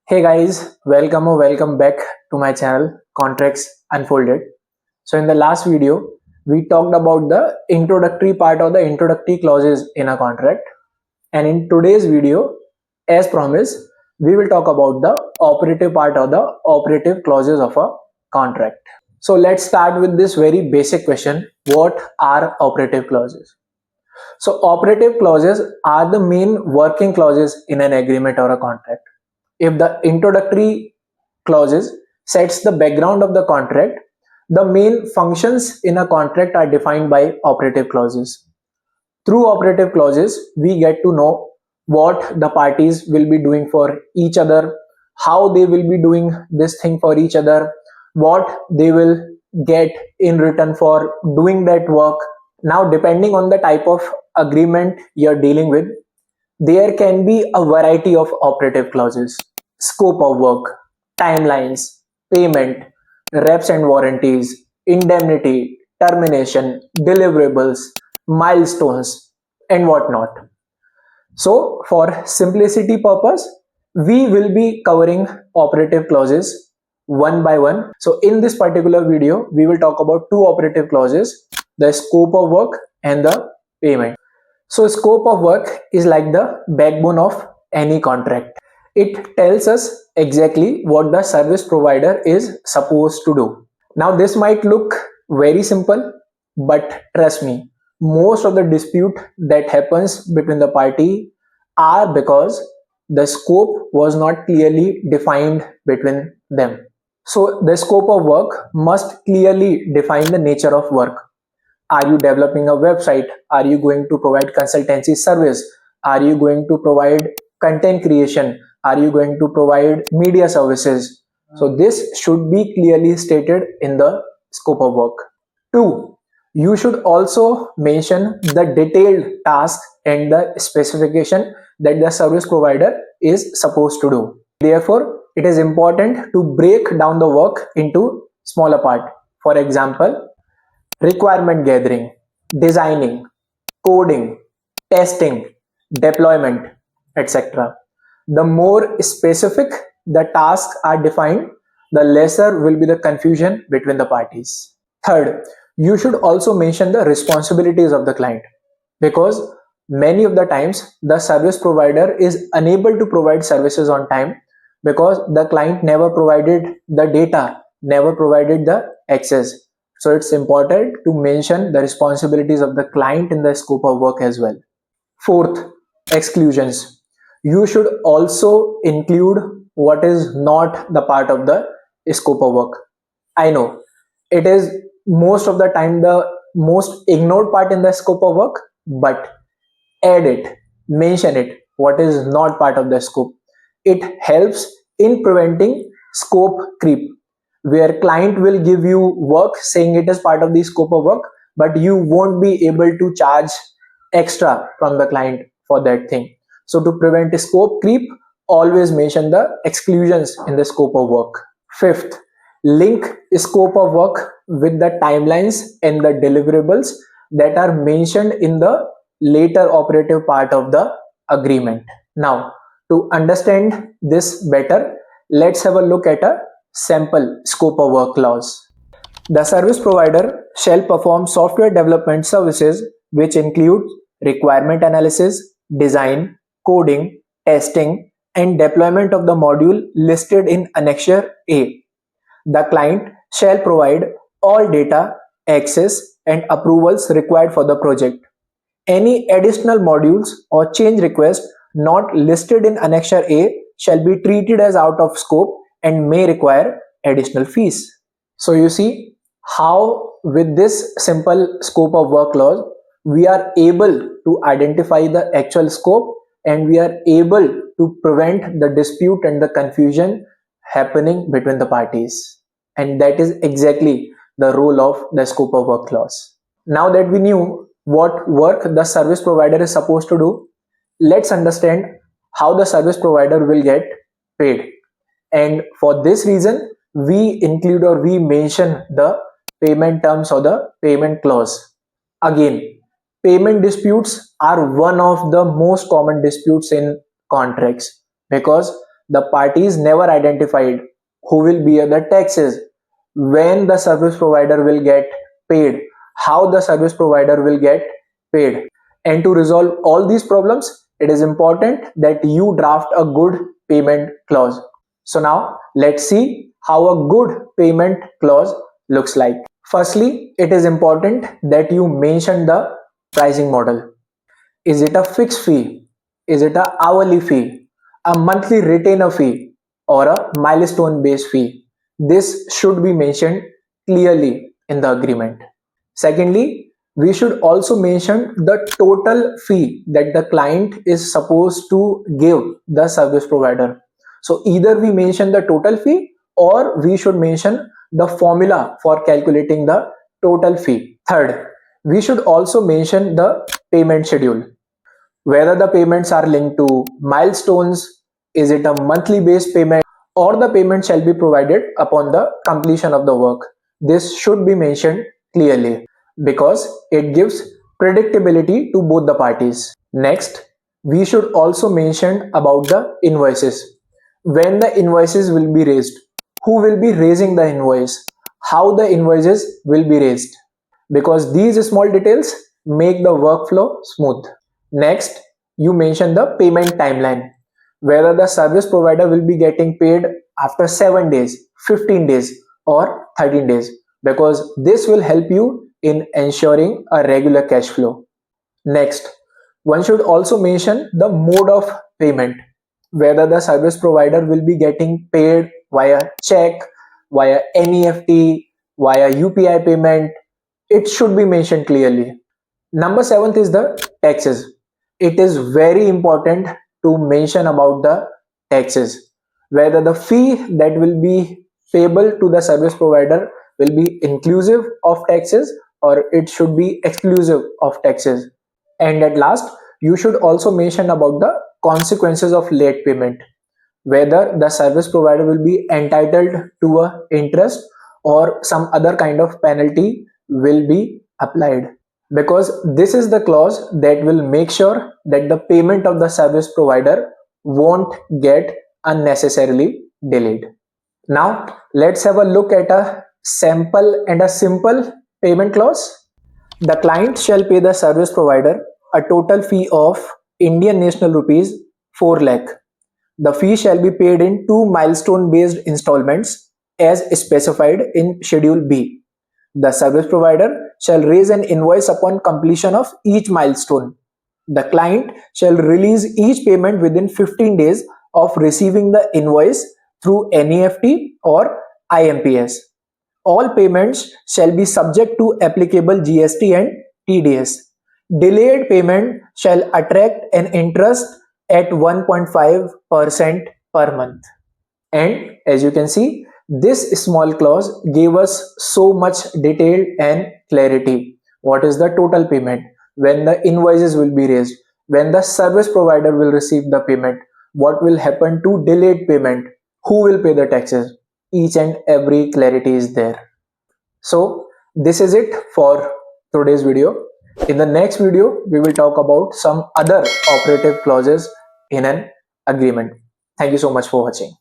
Hey guys, welcome or welcome back to my channel Contracts Unfolded. So in the last video, we talked about the introductory part or the introductory clauses in a contract. And in today's video, as promised, we will talk about the operative part or the operative clauses of a contract. So let's start with this very basic question. What are operative clauses? So operative clauses are the main working clauses in an agreement or a contract. If the introductory clauses sets the background of the contract, the main functions in a contract are defined by operative clauses. Through operative clauses, we get to know what the parties will be doing for each other, how they will be doing this thing for each other, what they will get in return for doing that work. Now, depending on the type of agreement you're dealing with, there can be a variety of operative clauses: scope of work, timelines, payment, reps and warranties, indemnity, termination, deliverables, milestones, and whatnot. So for simplicity purpose, we will be covering operative clauses one by one. So in this particular video, we will talk about two operative clauses: the scope of work and the payment. So scope of work is like the backbone of any contract. It tells us exactly what the service provider is supposed to do. Now this might look very simple, but trust me, most of the dispute that happens between the party are because the scope was not clearly defined between them. So the scope of work must clearly define the nature of work. Are you developing a website? Are you going to provide consultancy service? Are you going to provide content creation? Are you going to provide media services? So this should be clearly stated in the scope of work. 2. You should also mention the detailed task and the specification that the service provider is supposed to do. Therefore, it is important to break down the work into smaller parts. For example, requirement gathering, designing, coding, testing, deployment, etc. The more specific the tasks are defined, the lesser will be the confusion between the parties. Third, you should also mention the responsibilities of the client, because many of the times the service provider is unable to provide services on time because the client never provided the data, never provided the access. So it's important to mention the responsibilities of the client in the scope of work as well. Fourth, exclusions. You should also include what is not the part of the scope of work. I know it is most of the time the most ignored part in the scope of work, but add it, mention it, what is not part of the scope. It helps in preventing scope creep, where client will give you work saying it is part of the scope of work, but you won't be able to charge extra from the client for that thing. So to prevent scope creep, always mention the exclusions in the scope of work. Fifth, link scope of work with the timelines and the deliverables that are mentioned in the later operative part of the agreement. Now, to understand this better, let's have a look at a sample scope of work clause. The service provider shall perform software development services which include requirement analysis, design, coding, testing, and deployment of the module listed in Annexure A. The client shall provide all data, access, and approvals required for the project. Any additional modules or change requests not listed in Annexure A shall be treated as out of scope and may require additional fees. So you see how with this simple scope of work clause, we are able to identify the actual scope and we are able to prevent the dispute and the confusion happening between the parties. And that is exactly the role of the scope of work clause. Now that we knew what work the service provider is supposed to do, let's understand how the service provider will get paid. And for this reason, we include or we mention the payment terms or the payment clause. Again, payment disputes are one of the most common disputes in contracts, because The parties never identified who will bear the taxes, when the service provider will get paid, how the service provider will get paid. And to resolve all these problems, it is important that you draft a good payment clause. So now let's see how a good payment clause looks like. Firstly, it is important that you mention the pricing model. Is it a fixed fee? Is it a hourly fee? A monthly retainer fee? Or a milestone based fee? This should be mentioned clearly in the agreement. Secondly, we should also mention the total fee that the client is supposed to give the service provider. So either we mention the total fee or we should mention the formula for calculating the total fee. Third, we should also mention the payment schedule. Whether the payments are linked to milestones, is it a monthly based payment, or the payment shall be provided upon the completion of the work. This should be mentioned clearly because it gives predictability to both the parties. Next, we should also mention about the invoices. When the invoices will be raised, who will be raising the invoice, how the invoices will be raised, because these small details make the workflow smooth. Next, you mention the payment timeline, whether the service provider will be getting paid after 7 days, 15 days, or 13 days, because this will help you in ensuring a regular cash flow. Next, one should also mention the mode of payment, whether the service provider will be getting paid via check, via NEFT, via UPI payment. It should be mentioned clearly. Number 7th is the taxes. It is very important to mention about the taxes, whether the fee that will be payable to the service provider will be inclusive of taxes or it should be exclusive of taxes. And at last, you should also mention about the consequences of late payment, whether the service provider will be entitled to a interest or some other kind of penalty will be applied, because this is the clause that will make sure that the payment of the service provider won't get unnecessarily delayed. Now let's have a look at a sample and a simple payment clause. The client shall pay the service provider a total fee of Indian national rupees 4 lakh. The fee shall be paid in two milestone based installments as specified in Schedule B. The service provider shall raise an invoice upon completion of each milestone. The client shall release each payment within 15 days of receiving the invoice through NEFT or IMPS. All payments shall be subject to applicable GST and TDS. Delayed payment shall attract an interest at 1.5% per month. And as you can see, this small clause gave us so much detail and clarity. What is the total payment? When the invoices will be raised? When the service provider will receive the payment? What will happen to delayed payment? Who will pay the taxes? Each and every clarity is there. So this is it for today's video. In the next video, we will talk about some other operative clauses in an agreement. Thank you so much for watching.